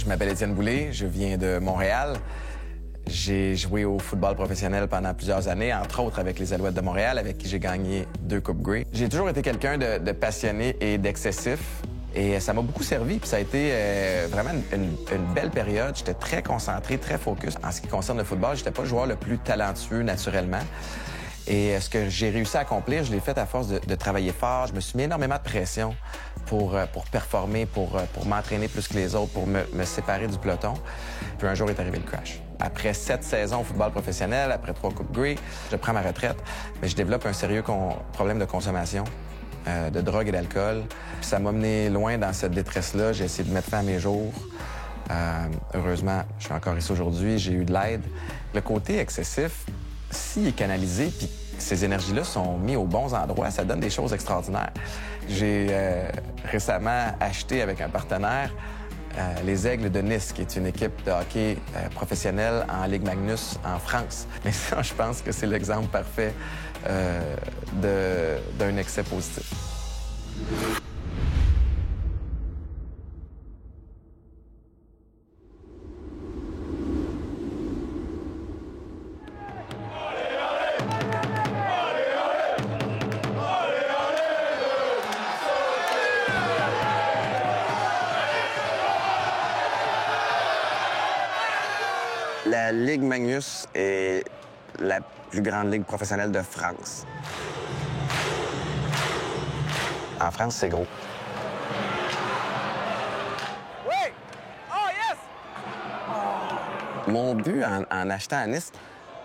Je m'appelle Étienne Boulay, je viens de Montréal. J'ai joué au football professionnel pendant plusieurs années, entre autres avec les Alouettes de Montréal, avec qui j'ai gagné 2 Coupes Grey. J'ai toujours été quelqu'un de passionné et d'excessif. Et ça m'a beaucoup servi, puis ça a été vraiment une belle période. J'étais très concentré, très focus. En ce qui concerne le football, j'étais pas le joueur le plus talentueux naturellement. Et ce que j'ai réussi à accomplir, je l'ai fait à force de travailler fort. Je me suis mis énormément de pression pour performer, pour m'entraîner plus que les autres, pour me séparer du peloton. Puis un jour est arrivé le crash. Après 7 saisons au football professionnel, après 3 Coupes Grey, je prends ma retraite, mais je développe un sérieux problème de consommation. De drogue et d'alcool. Puis ça m'a mené loin dans cette détresse-là. J'ai essayé de mettre fin à mes jours. Heureusement, je suis encore ici aujourd'hui. J'ai eu de l'aide. Le côté excessif, s'il est canalisé, puis ces énergies-là sont mises aux bons endroits, ça donne des choses extraordinaires. J'ai récemment acheté avec un partenaire les Aigles de Nice, qui est une équipe de hockey professionnelle en Ligue Magnus en France. Mais ça, je pense que c'est l'exemple parfait d'un excès positif. La Ligue Magnus est la plus grande ligue professionnelle de France. En France, c'est gros. Oui! Oh, yes! Mon but en achetant à Nice,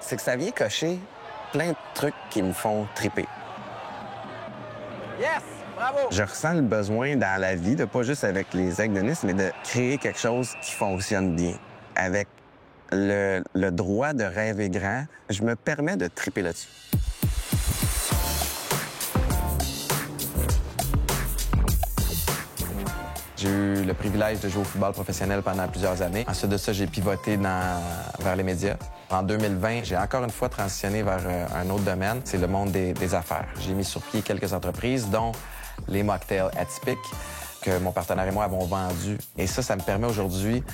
c'est que ça vient cocher plein de trucs qui me font triper. Yes! Bravo! Je ressens le besoin dans la vie, de pas juste avec les Aigles de Nice, mais de créer quelque chose qui fonctionne bien. Avec le droit de rêver grand, je me permets de triper là-dessus. J'ai eu le privilège de jouer au football professionnel pendant plusieurs années. Ensuite de ça, j'ai pivoté vers les médias. En 2020, j'ai encore une fois transitionné vers un autre domaine, c'est le monde des affaires. J'ai mis sur pied quelques entreprises, dont les mocktails atypiques, que mon partenaire et moi avons vendus. Et ça me permet aujourd'hui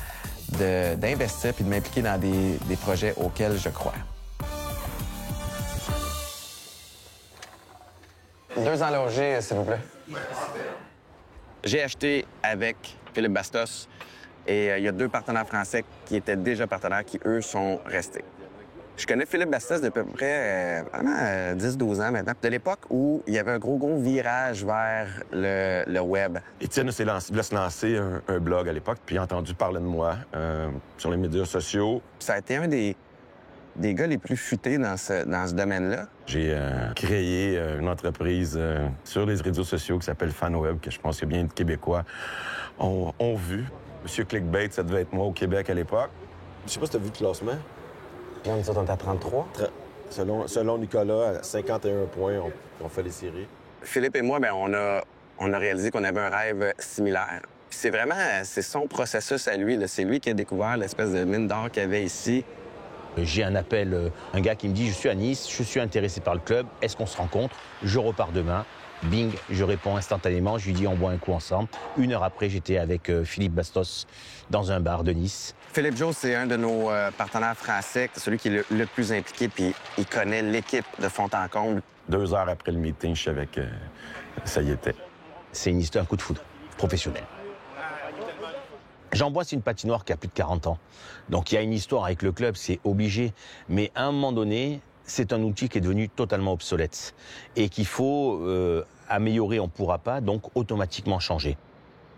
d'investir puis de m'impliquer dans des projets auxquels je crois. 2 enlogés, s'il vous plaît. J'ai acheté avec Philippe Bastos et il y a 2 partenaires français qui étaient déjà partenaires qui, eux, sont restés. Je connais Philippe Bastos depuis à peu près 10-12 ans maintenant, de l'époque où il y avait un gros virage vers le web. Étienne voulait se lancer un blog à l'époque, puis il a entendu parler de moi sur les médias sociaux. Ça a été un des gars les plus futés dans ce domaine-là. J'ai créé une entreprise sur les réseaux sociaux qui s'appelle FanWeb, que je pense que bien de Québécois ont vu. Monsieur Clickbait, ça devait être moi au Québec à l'époque. Je sais pas si tu as vu le classement. Non, nous autres, on est à 33. Selon Nicolas, à 51 points, on fait les séries. Philippe et moi, on a réalisé qu'on avait un rêve similaire. C'est son processus à lui. C'est lui qui a découvert l'espèce de mine d'or qu'il y avait ici. J'ai un appel, un gars qui me dit « Je suis à Nice, je suis intéressé par le club, est-ce qu'on se rencontre ?» Je repars demain. Bing, je réponds instantanément, je lui dis « On boit un coup ensemble ». 1 heure après, j'étais avec Philippe Bastos dans un bar de Nice. Philippe Joe, c'est un de nos partenaires français, celui qui est le plus impliqué, puis il connaît l'équipe de fond en comble. 2 heures après le meeting, je savais que ça y était. C'est une histoire, un coup de foudre, professionnel. Jean Bois, c'est une patinoire qui a plus de 40 ans. Donc il y a une histoire avec le club, c'est obligé. Mais à un moment donné, c'est un outil qui est devenu totalement obsolète et qu'il faut améliorer, on ne pourra pas, donc automatiquement changer.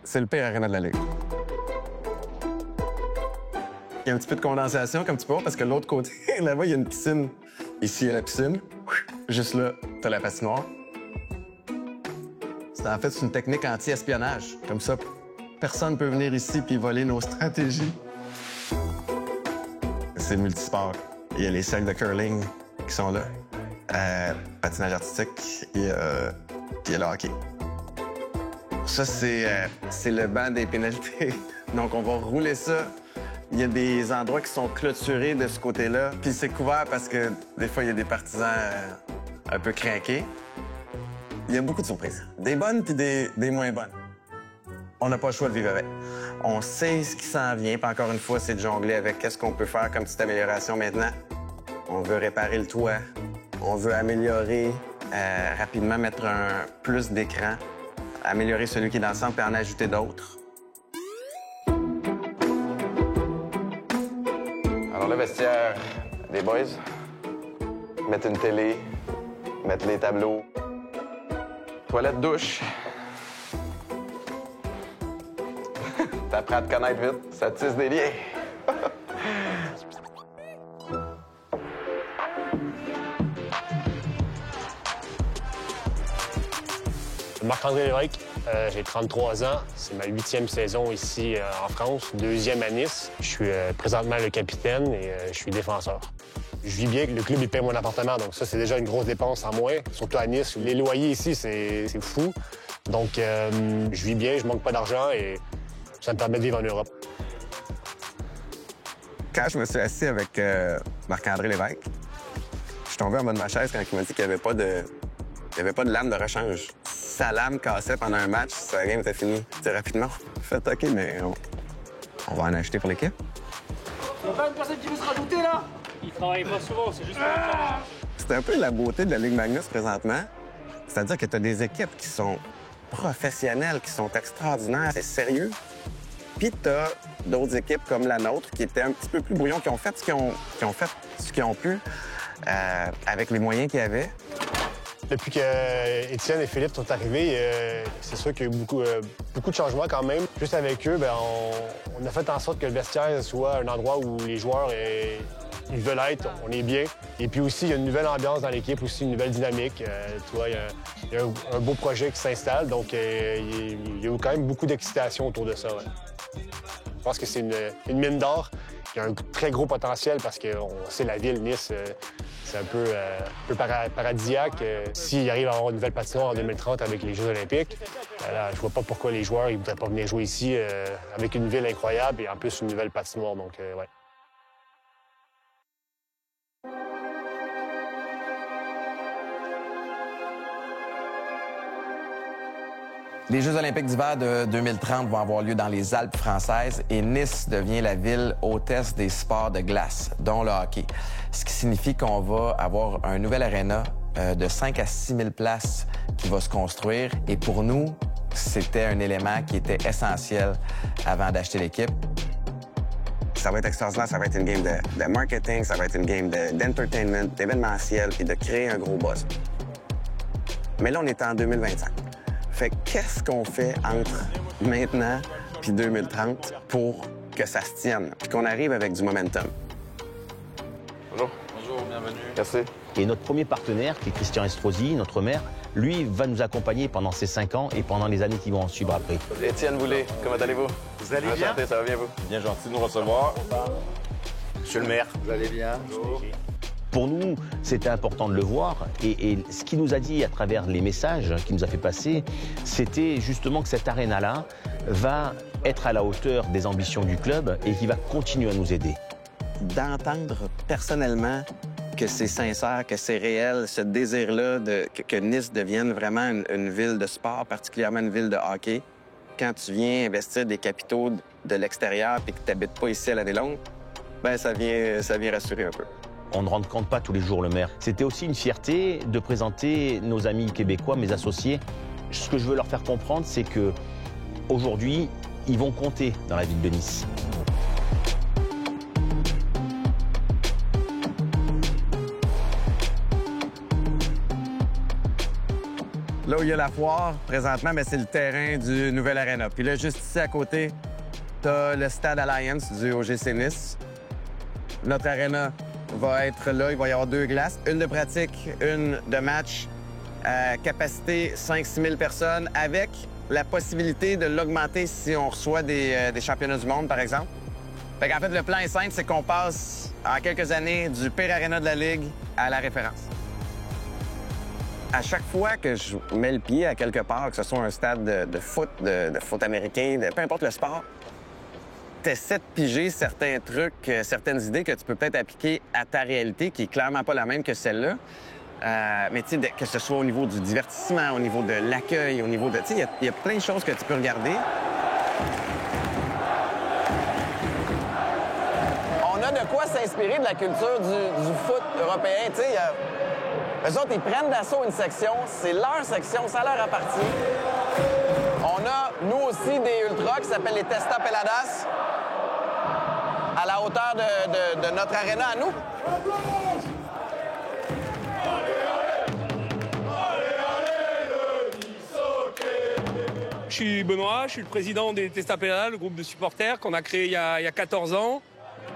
C'est le pire aréna de la Ligue. Il y a un petit peu de condensation, comme tu peux voir, parce que de l'autre côté, là-bas, il y a une piscine. Ici, il y a la piscine. Juste là, t'as la patinoire. En fait, c'est une technique anti-espionnage. Comme ça, personne ne peut venir ici puis voler nos stratégies. C'est multisport. Il y a les cercles de curling qui sont là. Patinage artistique et le hockey. Ça, c'est le banc des pénalités. Donc, on va rouler ça. Il y a des endroits qui sont clôturés de ce côté-là. Puis c'est couvert parce que des fois, il y a des partisans un peu craqués. Il y a beaucoup de surprises. Des bonnes puis des moins bonnes. on n'a pas le choix de vivre avec. On sait ce qui s'en vient, puis encore une fois, c'est de jongler avec qu'est-ce qu'on peut faire comme petite amélioration maintenant. On veut réparer le toit, on veut améliorer rapidement, mettre plus d'écran, améliorer celui qui est dans le centre, puis en ajouter d'autres. Alors, le vestiaire des boys, mettre une télé, mettre les tableaux, toilette, douche. T'apprends à te connaître vite, ça tisse des liens. Marc-André Lévesque, j'ai 33 ans. C'est ma 8e saison ici en France, 2e à Nice. Je suis présentement le capitaine et je suis défenseur. Je vis bien que le club il paie mon appartement, donc ça, c'est déjà une grosse dépense en moins, surtout à Nice. Les loyers ici, c'est fou. Donc, je vis bien, je manque pas d'argent et ça me permet de vivre en Europe. Quand je me suis assis avec Marc-André Lévesque, je suis tombé en bas de ma chaise quand il m'a dit qu'il n'y avait pas de lame de rechange. Sa lame cassait pendant un match, sa game était finie. C'est rapidement. Fait OK, mais on va en acheter pour l'équipe. Il n'y a pas une personne qui veut se rajouter, là? Il travaille pas souvent, c'est juste pour le travail. C'est un peu la beauté de la Ligue Magnus présentement. C'est-à-dire que tu as des équipes qui sont professionnelles, qui sont extraordinaires, c'est sérieux. Puis tu as d'autres équipes comme la nôtre qui étaient un petit peu plus brouillons, qui ont fait ce qu'ils ont pu avec les moyens qu'ils avaient. Depuis que Étienne et Philippe sont arrivés, c'est sûr qu'il y a eu beaucoup de changements quand même. Juste avec eux, on a fait en sorte que le vestiaire soit un endroit où les joueurs ils veulent être, on est bien. Et puis aussi, il y a une nouvelle ambiance dans l'équipe, aussi une nouvelle dynamique. Tu vois, il y a un beau projet qui s'installe, donc il y a eu quand même beaucoup d'excitation autour de ça. Ouais. Je pense que c'est une mine d'or qui a un très gros potentiel parce qu'on sait la ville, Nice, c'est un peu paradisiaque. S'il arrive à avoir une nouvelle patinoire en 2030 avec les Jeux olympiques, là, je vois pas pourquoi les joueurs ne voudraient pas venir jouer ici avec une ville incroyable et en plus une nouvelle patinoire. Donc, ouais. Les Jeux olympiques d'hiver de 2030 vont avoir lieu dans les Alpes françaises et Nice devient la ville hôtesse des sports de glace, dont le hockey. Ce qui signifie qu'on va avoir un nouvel aréna de 5 à 6 000 places qui va se construire. Et pour nous, c'était un élément qui était essentiel avant d'acheter l'équipe. Ça va être extraordinaire, ça va être une game de marketing, ça va être une game d'entertainment, d'événementiel, puis de créer un gros buzz. Mais là, on est en 2025. Fait qu'est-ce qu'on fait entre maintenant puis 2030 pour que ça se tienne, puis qu'on arrive avec du momentum? Bonjour. Bonjour, bienvenue. Merci. Et notre premier partenaire, qui est Christian Estrosi, notre maire, lui va nous accompagner pendant ces 5 ans et pendant les années qui vont en suivre après. Étienne Boulay, comment allez-vous? Vous allez bien? Ça va bien, vous? Bien gentil de nous recevoir. Monsieur le maire. Vous allez bien? Pour nous, c'était important de le voir et ce qu'il nous a dit à travers les messages qu'il nous a fait passer, c'était justement que cette aréna-là va être à la hauteur des ambitions du club et qu'il va continuer à nous aider. D'entendre personnellement que c'est sincère, que c'est réel, ce désir-là que Nice devienne vraiment une ville de sport, particulièrement une ville de hockey. Quand tu viens investir des capitaux de l'extérieur et que tu n'habites pas ici à l'année longue, ça vient rassurer un peu. On ne rend compte pas tous les jours le maire. C'était aussi une fierté de présenter nos amis québécois, mes associés. Ce que je veux leur faire comprendre, c'est que aujourd'hui, ils vont compter dans la ville de Nice. Là où il y a la foire, présentement, c'est le terrain du nouvel aréna. Puis là, juste ici à côté, t'as le stade Alliance du OGC Nice. Notre aréna va être là. Il va y avoir 2 glaces, une de pratique, une de match, capacité 5-6 000 personnes, avec la possibilité de l'augmenter si on reçoit des championnats du monde, par exemple. Fait qu'en fait, le plan est simple, c'est qu'on passe en quelques années du pire aréna de la Ligue à la référence. À chaque fois que je mets le pied à quelque part, que ce soit un stade de foot, de foot américain, peu importe le sport, t'essaies de piger certains trucs, certaines idées que tu peux peut-être appliquer à ta réalité, qui est clairement pas la même que celle-là. Mais tu sais, que ce soit au niveau du divertissement, au niveau de l'accueil, au niveau de... Tu sais, il y a plein de choses que tu peux regarder quoi s'inspirer de la culture du foot européen. Tu sais, eux autres, ils prennent d'assaut une section, c'est leur section, ça leur appartient. On a, nous aussi, des ultras qui s'appellent les Testa Peladas, à la hauteur de notre aréna à nous. Je suis Benoît, je suis le président des Testa Peladas, le groupe de supporters qu'on a créé il y a 14 ans.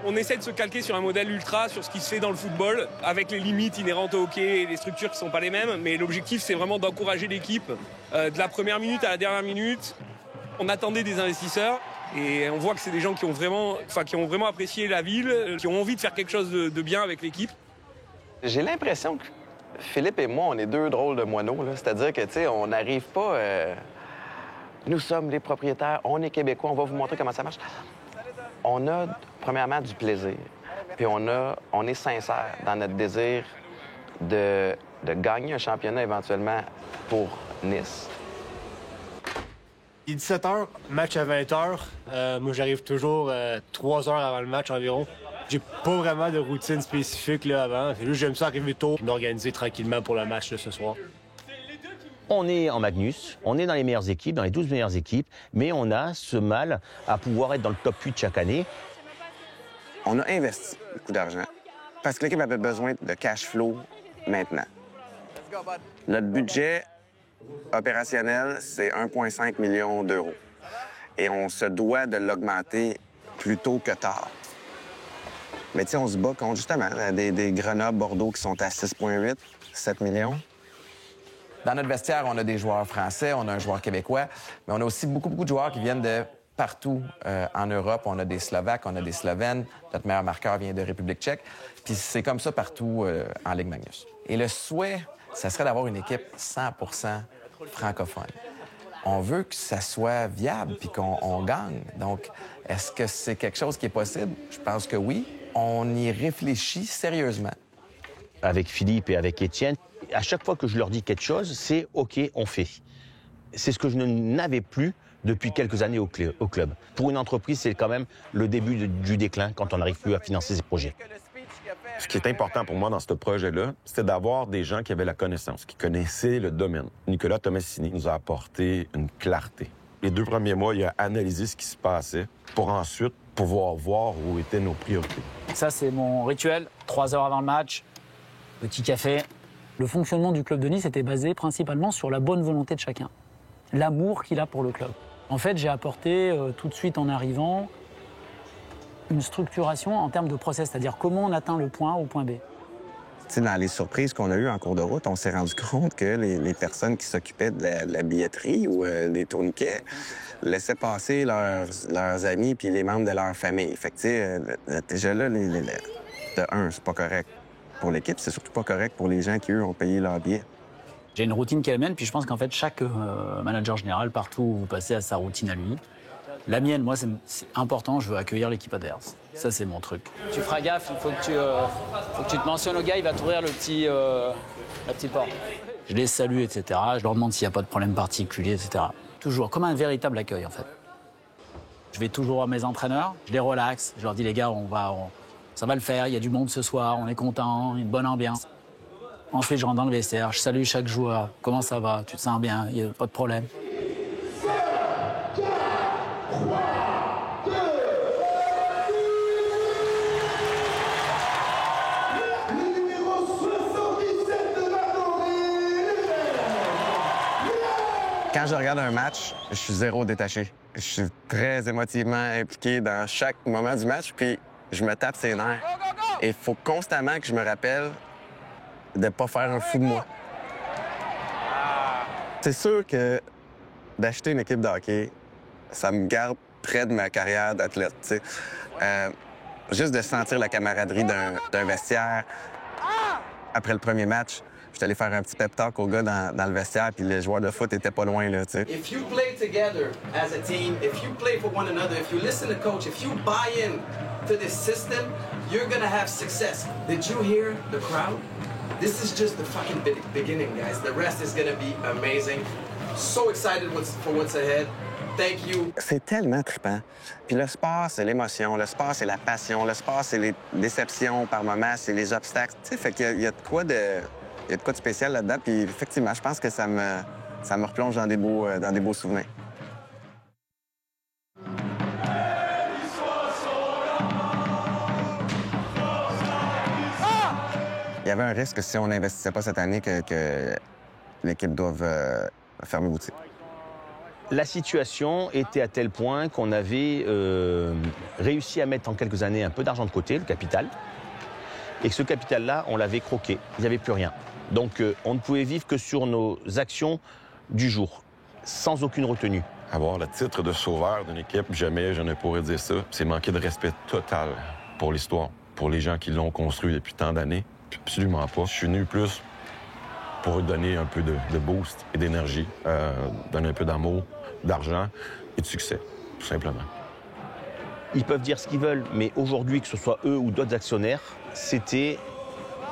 On essaie de se calquer sur un modèle ultra, sur ce qui se fait dans le football, avec les limites inhérentes au hockey et les structures qui ne sont pas les mêmes. Mais l'objectif, c'est vraiment d'encourager l'équipe de la première minute à la dernière minute. On attendait des investisseurs et on voit que c'est des gens qui ont vraiment apprécié la ville, qui ont envie de faire quelque chose de bien avec l'équipe. J'ai l'impression que Philippe et moi, on est deux drôles de moineaux. C'est-à-dire que, tu sais, on n'arrive pas... Nous sommes les propriétaires, on est Québécois, on va vous montrer comment ça marche. On a, premièrement, du plaisir. Puis on est sincère dans notre désir de gagner un championnat éventuellement pour Nice. Il est 17h, match à 20h. Moi, j'arrive toujours 3 heures avant le match environ. J'ai pas vraiment de routine spécifique là, avant. C'est juste j'aime ça arriver tôt et m'organiser tranquillement pour le match là, ce soir. On est en Magnus, on est dans les meilleures équipes, dans les 12 meilleures équipes, mais on a ce mal à pouvoir être dans le top 8 chaque année. On a investi beaucoup d'argent parce que l'équipe avait besoin de cash flow maintenant. Notre budget opérationnel, c'est 1,5 million d'euros. Et on se doit de l'augmenter plus tôt que tard. Mais tu sais, on se bat contre, justement, des Grenoble, Bordeaux qui sont à 6,8, 7 millions. Dans notre vestiaire, on a des joueurs français, on a un joueur québécois, mais on a aussi beaucoup de joueurs qui viennent de partout en Europe. On a des Slovaques, on a des Slovènes. Notre meilleur marqueur vient de République tchèque. Puis c'est comme ça partout en Ligue Magnus. Et le souhait, ça serait d'avoir une équipe 100% francophone. On veut que ça soit viable puis qu'on gagne. Donc, est-ce que c'est quelque chose qui est possible? Je pense que oui. On y réfléchit sérieusement. Avec Philippe et avec Étienne, à chaque fois que je leur dis quelque chose, c'est OK, on fait. C'est ce que je n'avais plus depuis quelques années au club. Pour une entreprise, c'est quand même le début du déclin quand on n'arrive plus à financer ses projets. Ce qui est important pour moi dans ce projet-là, c'était d'avoir des gens qui avaient la connaissance, qui connaissaient le domaine. Nicolas Tomassini nous a apporté une clarté. Les 2 premiers mois, il a analysé ce qui se passait pour ensuite pouvoir voir où étaient nos priorités. Ça, c'est mon rituel. 3 heures avant le match, petit café. Le fonctionnement du club de Nice était basé principalement sur la bonne volonté de chacun, l'amour qu'il a pour le club. En fait, j'ai apporté tout de suite en arrivant une structuration en termes de process, c'est-à-dire comment on atteint le point A au point B. Tu sais, dans les surprises qu'on a eues en cours de route, on s'est rendu compte que les personnes qui s'occupaient de la billetterie ou des tourniquets laissaient passer leurs amis puis les membres de leur famille. Fait que, tu sais, déjà là, de un, c'est pas correct pour l'équipe, c'est surtout pas correct pour les gens qui, eux, ont payé leur billet. J'ai une routine qu'elle mène, puis je pense qu'en fait, chaque manager général, partout où vous passez, a sa routine à lui. La mienne, moi, c'est important, je veux accueillir l'équipe adverse. Ça, c'est mon truc. Tu feras gaffe, il faut que tu te mentionnes au gars, il va t'ouvrir la petite porte. Je les salue, etc. Je leur demande s'il n'y a pas de problème particulier, etc. Toujours, comme un véritable accueil, en fait. Je vais toujours à mes entraîneurs, je les relaxe, je leur dis, les gars, ça va le faire, il y a du monde ce soir, on est content, une bonne ambiance. Ensuite, je rentre dans le vestiaire, je salue chaque joueur. Comment ça va? Tu te sens bien? Il n'y a pas de problème. Quand je regarde un match, je suis zéro détaché. Je suis très émotivement impliqué dans chaque moment du match, puis je me tape ses nerfs. Et il faut constamment que je me rappelle de ne pas faire un fou de moi. C'est sûr que d'acheter une équipe de hockey, ça me garde près de ma carrière d'athlète. Tu sais. Juste de sentir la camaraderie d'un vestiaire. Après le premier match, je suis allé faire un petit pep talk aux gars dans le vestiaire, puis les joueurs de foot étaient pas loin, là, tu sais. If you play together as a team, if you play for one another, if you listen to coach, if you buy in to this system, you're gonna have success. Did you hear the crowd? This is just the fucking beginning, guys. The rest is gonna be amazing. So excited for what's ahead. Thank you. C'est tellement trippant. Puis le sport, c'est l'émotion. Le sport, c'est la passion. Le sport, c'est les déceptions par moments, c'est les obstacles. Tu sais, fait qu'il y a de quoi de spécial là-dedans. Puis effectivement, je pense que ça me replonge dans des beaux souvenirs. Il y avait un risque si on n'investissait pas cette année que l'équipe doive fermer boutique. La situation était à tel point qu'on avait réussi à mettre en quelques années un peu d'argent de côté, le capital, et que ce capital-là, on l'avait croqué. Il n'y avait plus rien. Donc on ne pouvait vivre que sur nos actions du jour, sans aucune retenue. Avoir le titre de sauveur d'une équipe, jamais je ne pourrais dire ça. C'est manquer de respect total pour l'histoire, pour les gens qui l'ont construit depuis tant d'années. Absolument pas. Je suis venu plus pour donner un peu de boost et d'énergie, donner un peu d'amour, d'argent et de succès, tout simplement. Ils peuvent dire ce qu'ils veulent, mais aujourd'hui, que ce soit eux ou d'autres actionnaires, c'était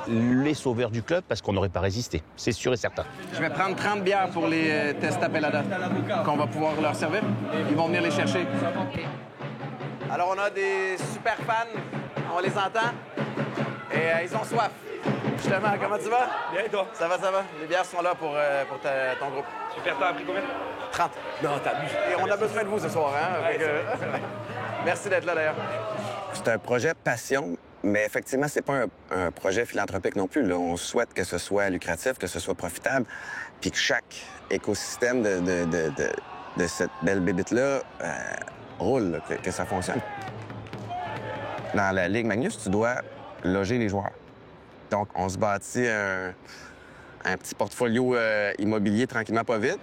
les sauveurs du club parce qu'on n'aurait pas résisté. C'est sûr et certain. Je vais prendre 30 bières pour les tests Pelada qu'on va pouvoir leur servir. Ils vont venir les chercher. Alors, on a des super fans. On les entend. Et ils ont soif. Justement, comment tu vas? Bien, et toi? Ça va, ça va. Les bières sont là pour ton groupe. Super, t'as appris combien? 30. Non, t'as abusé. Et on a besoin de vous ce soir, hein? Ouais, Merci d'être là, d'ailleurs. C'est un projet passion, mais effectivement, c'est pas un projet philanthropique non plus. Là. On souhaite que ce soit lucratif, que ce soit profitable, puis que chaque écosystème de cette belle bébite-là roule, là, que ça fonctionne. Dans la Ligue Magnus, tu dois loger les joueurs. Donc, on se bâtit un petit portfolio immobilier tranquillement pas vite.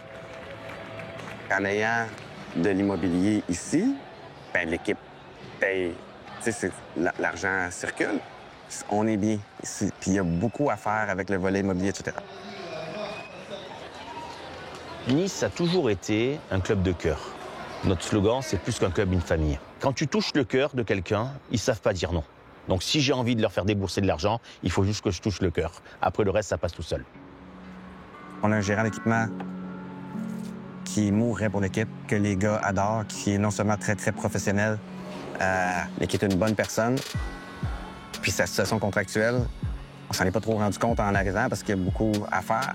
En ayant de l'immobilier ici, ben, l'équipe paye. Tu sais, l'argent circule. On est bien ici. Puis il y a beaucoup à faire avec le volet immobilier, etc. Nice a toujours été un club de cœur. Notre slogan, c'est plus qu'un club, une famille. Quand tu touches le cœur de quelqu'un, ils ne savent pas dire non. Donc si j'ai envie de leur faire débourser de l'argent, il faut juste que je touche le cœur. Après, le reste, ça passe tout seul. On a un gérant d'équipement qui mourrait pour l'équipe, que les gars adorent, qui est non seulement très, très professionnel, mais qui est une bonne personne. Puis sa situation contractuelle, on s'en est pas trop rendu compte en arrivant parce qu'il y a beaucoup à faire,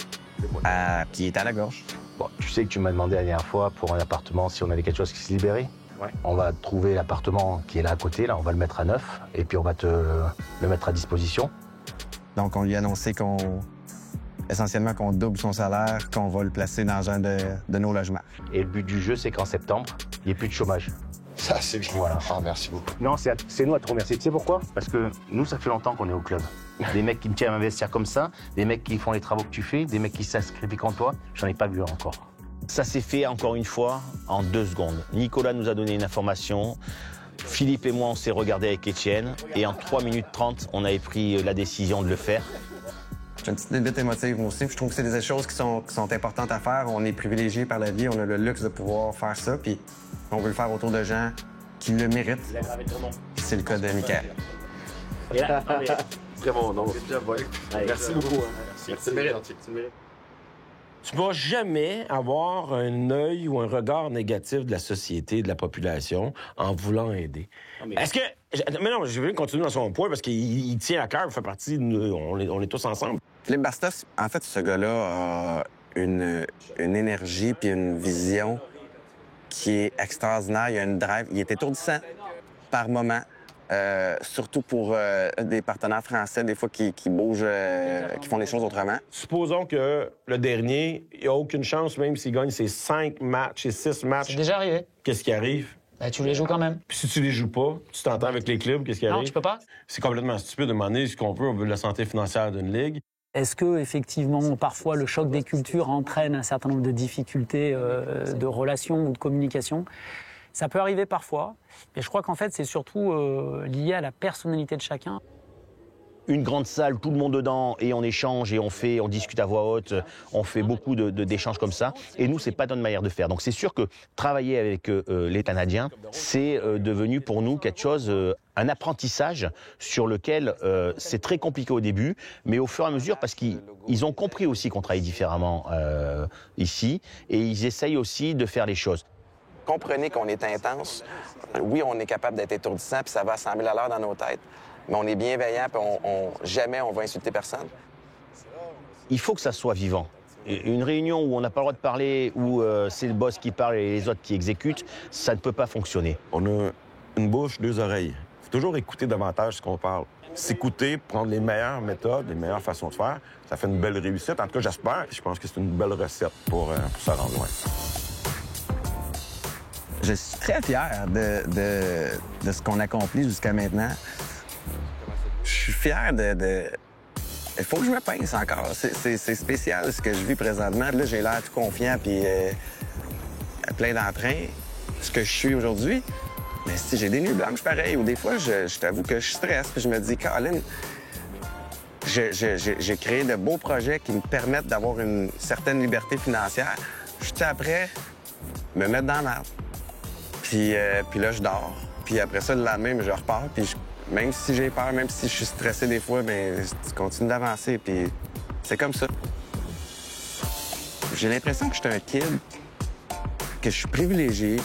puis il est à la gorge. Bon, tu sais que tu m'as demandé la dernière fois pour un appartement si on avait quelque chose qui se libérait. Ouais. On va trouver l'appartement qui est là à côté, là, on va le mettre à neuf, et puis on va te le mettre à disposition. Donc on lui a annoncé essentiellement qu'on double son salaire, qu'on va le placer dans un de nos logements. Et le but du jeu, c'est qu'en septembre, il n'y ait plus de chômage. Ça, c'est bien. Voilà. Oh, merci beaucoup. Non, c'est nous à te remercier. Tu sais pourquoi? Parce que nous, ça fait longtemps qu'on est au club. Des mecs qui me tiennent à investir comme ça, des mecs qui font les travaux que tu fais, des mecs qui sacrifient en toi, j'en ai pas vu encore. Ça s'est fait, encore une fois, en 2 secondes. Nicolas nous a donné une information, Philippe et moi, on s'est regardé avec Étienne, et en 3 minutes 30, on avait pris la décision de le faire. J'ai une petite débite émotive aussi. Je trouve que c'est des choses qui sont importantes à faire. On est privilégiés par la vie, on a le luxe de pouvoir faire ça, puis on veut le faire autour de gens qui le méritent. Il a gravé ton nom. C'est le cas de Michael. Très bon nom. Merci beaucoup. Merci. Tu mérites. Tu ne vas jamais avoir un œil ou un regard négatif de la société, de la population, en voulant aider. Est-ce que... Mais non, je veux continuer dans son point parce qu'il tient à cœur, il fait partie de nous, on est tous ensemble. Philippe Bastos, en fait, ce gars-là a une énergie puis une vision qui est extraordinaire. Il a une drive. Il est étourdissant par moment. Surtout pour des partenaires français, des fois, qui bougent, qui font les choses autrement. Supposons que le dernier, il n'a aucune chance, même s'il gagne ses 5 matchs, ses 6 matchs. C'est déjà arrivé. Qu'est-ce qui arrive? Bah, tu les joues quand même. Puis si tu les joues pas, tu t'entends avec les clubs, qu'est-ce qui arrive? Non, tu peux pas. C'est complètement stupide de demander ce qu'on veut. On veut de la santé financière d'une ligue. Est-ce que, effectivement, parfois, le choc des cultures entraîne un certain nombre de difficultés de relations ou de communication? Ça peut arriver parfois, mais je crois qu'en fait, c'est surtout lié à la personnalité de chacun. Une grande salle, tout le monde dedans, et on échange, et on discute à voix haute, on fait beaucoup d'échanges comme ça. Et nous, c'est pas notre manière de faire. Donc c'est sûr que travailler avec les Canadiens, c'est devenu pour nous quelque chose, un apprentissage sur lequel c'est très compliqué au début, mais au fur et à mesure, parce qu'ils ont compris aussi qu'on travaille différemment ici, et ils essayent aussi de faire les choses. Comprenez qu'on est intense. Oui, on est capable d'être étourdissant, puis ça va à 100 000 à l'heure dans nos têtes, mais on est bienveillant, puis jamais on va insulter personne. Il faut que ça soit vivant. Une réunion où on n'a pas le droit de parler, où c'est le boss qui parle et les autres qui exécutent, ça ne peut pas fonctionner. On a une bouche, deux oreilles. Il faut toujours écouter davantage ce qu'on parle. S'écouter, prendre les meilleures méthodes, les meilleures façons de faire, ça fait une belle réussite. En tout cas, j'espère. Je pense que c'est une belle recette pour se rendre loin. Je suis très fier de ce qu'on accomplit jusqu'à maintenant. Je suis fier de... Il faut que je me pince encore. C'est spécial ce que je vis présentement. Là, j'ai l'air tout confiant puis plein d'entrain, ce que je suis aujourd'hui. Mais si j'ai des nuits blanches pareil, ou des fois, je t'avoue que je stresse puis je me dis, Colin, j'ai créé de beaux projets qui me permettent d'avoir une certaine liberté financière. Je suis après me mettre dans la merde. Puis là, je dors. Puis après ça, le lendemain, je repars. Puis même si j'ai peur, même si je suis stressé des fois, bien, tu continues d'avancer. Puis c'est comme ça. J'ai l'impression que je suis un kid, que je suis privilégié.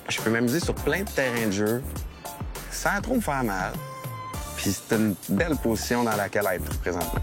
Je peux m'amuser sur plein de terrains de jeu sans trop me faire mal. Puis c'est une belle position dans laquelle être présentement.